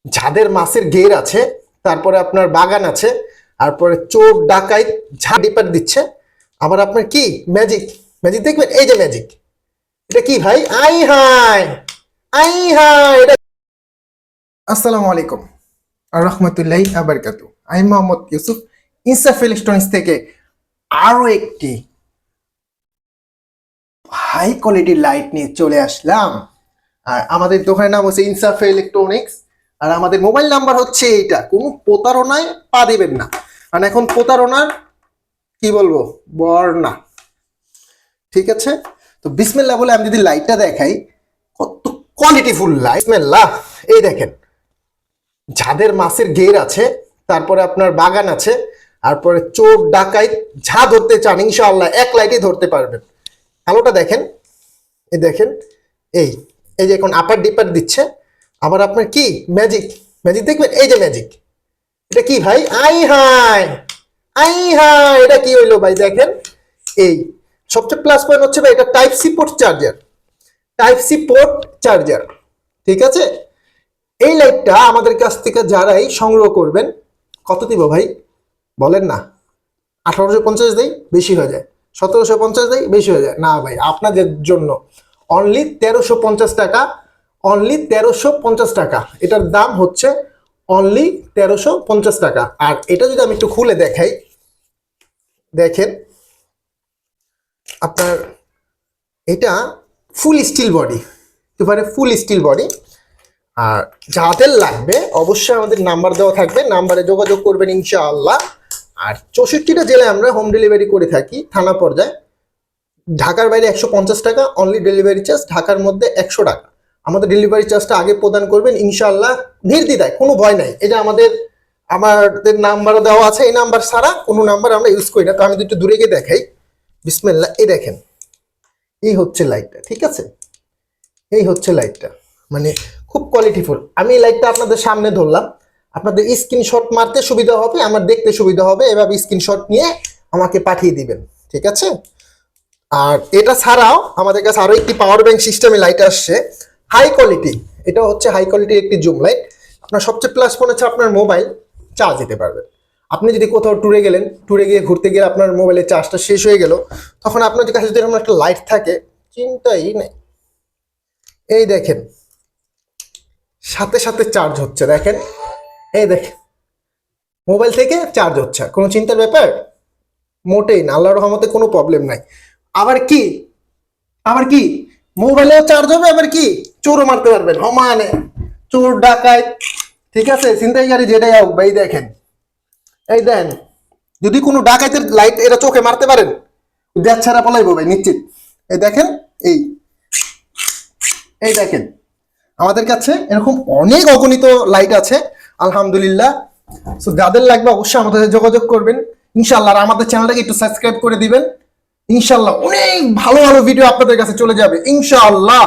যাদের মাছের ঘের আছে, তারপরে আপনার বাগান আছে, তারপরে চোর ডাকাইত ডিপার দিচ্ছে। আবার আপনার কি ম্যাজিক, ম্যাজিক দেখবেন, এই যে ম্যাজিক। এটা কি ভাই? আই হাই, আই হাই এটা। আসসালামু আলাইকুম আর রহমতুল্লাহি আবারকাতু। আমি মোহাম্মদ ইউসুফ, ইনসাফ ইলেকট্রনিক্স থেকে আরো একটি হাই কোয়ালিটির লাইট নিয়ে চলে আসলাম। আর আমাদের দোকানের নাম হচ্ছে ইনসাফ ইলেকট্রনিক্স। আর আমাদের মোবাইল নাম্বার হচ্ছে এইটা। কোনো প্রতারণায় পা দিবেন না, কারণ এখন প্রতারণার কি বলবো বর্ণা। ঠিক আছে, তো বিসমিল্লাহ বলে আমি যদি লাইটটা দেখাই, কত কোয়ালিটিফুল লাইট। বিসমিল্লাহ, এই দেখেন। যাদের মাছের ঘের আছে, তারপরে আপনার বাগান আছে, তারপরে চোর ডাকাইত যা ধরতে চান ইনশাআল্লাহ এক লাইটে ধরতে পারবেন। আলোটা দেখেন, এই দেখেন, এই এই যে এখন আপার ডিপার দিচ্ছে। আবার আপনার কি ম্যাজিক, ম্যাজিক দেখবেন, এই যে ম্যাজিক। এটা কি ভাই? আই হাই, আই হাই এটা কি হইলো ভাই? দেখেন, এই সবচেয়ে প্লাস পয়েন্ট হচ্ছে ভাই, এটা type C port charger, type C port charger. ঠিক আছে, এই লাইটটা আমাদের কাছ থেকে যারাই সংগ্রহ করবেন, কত দিব ভাই বলেন না? 1850 দেই, বেশি হয়ে যায়। 1750 দেই, বেশি হয়ে যায় না ভাই। আপনাদের জন্য অনলি 1350 টাকা, অনলি 1350 টাকা। এটার দাম হচ্ছে অনলি 1350 টাকা। আর এটা যদি আমি একটু খুলে দেখাই, দেখেন আপনার এটা ফুল স্টিল বডি, একেবারে ফুল স্টিল বডি। আর যাদের লাগবে অবশ্যই আমাদের নাম্বার দেওয়া থাকবে, নাম্বারে যোগাযোগ করবেন ইনশাআল্লাহ। আর 64টা জেলায় আমরা হোম ডেলিভারি করে থাকি, থানা পর্যায়ে। ঢাকার বাইরে 150 টাকা অনলি ডেলিভারি চার্জ, ঢাকার মধ্যে 100 টাকা। আমাদের ডেলিভারি চার্জটা আগে প্রদান করবেন ইনশাআল্লাহ, নির্দ্বিধায়, কোনো ভয় নাই। এটা আমাদের নাম্বারও দেওয়া আছে, এই নাম্বার ছাড়া কোনো নাম্বার আমরা ইউজ করি না। তো আমি একটু দূরে গিয়ে দেখাই। বিসমিল্লাহ, এই দেখেন, এই হচ্ছে লাইটটা। ঠিক আছে, এই হচ্ছে লাইটটা, মানে খুব কোয়ালিটিফুল। আমি লাইটটা আপনাদের সামনে ধরলাম, আপনাদের স্ক্রিনশট মারতে সুবিধা হবে, আমার দেখতে সুবিধা হবে। এভাবে স্ক্রিনশট নিয়ে আমাকে পাঠিয়ে দিবেন। ঠিক আছে, আর এটা ছাড়াও আমাদের কাছে আরো একটি পাওয়ার ব্যাংক সিস্টেমে লাইট আসছে, হাই কোয়ালিটি। এটা হচ্ছে হাই কোয়ালিটির একটি জুম লাইট। আপনার সবচেয়ে প্লাস পয়েন্ট হচ্ছে আপনার মোবাইল চার্জ দিতে পারবেন। আপনি যদি কোথাও ট্যুরে গেলেন, ট্যুরে গিয়ে ঘুরতে গিয়ে আপনার মোবাইলের চার্জটা শেষ হয়ে গেল, তখন আপনার কাছে যদি এরকম একটা লাইট থাকে, চিন্তাই নেই। এই দেখেন, সাথে সাথে চার্জ হচ্ছে, দেখেন, এই দেখেন, মোবাইল থেকে চার্জ হচ্ছে। কোনো চিন্তার ব্যাপার মোটেই না, আল্লাহর রহমতে কোনো প্রবলেম নাই। আবার কি, আবার কি, মোবাইলেও চার্জ হবে, আবার কি চোরও মারতে পারবেন সমানে, চোর ডাকায়। ঠিক আছে, ছিনতাইকারী যেটাই হোক ভাই, দেখেন, এই দেন, যদি কোনো ডাকাইতের লাইট এটা চোখে মারতে পারেন, দেখ ছাড়া পলাইবো ভাই নিশ্চিত। এই দেখেন, এই এই দেখেন, আমাদের কাছে এরকম অনেক অগণিত লাইট আছে আলহামদুলিল্লাহ। সো যাদের লাগবে অবশ্যই আমাদের সাথে যোগাযোগ করবেন ইনশাআল্লাহ। আর আমাদের চ্যানেলটাকে একটু সাবস্ক্রাইব করে দিবেন ইনশাআল্লাহ। অনেক ভালো ভালো ভিডিও আপনাদের কাছে চলে যাবে ইনশাআল্লাহ।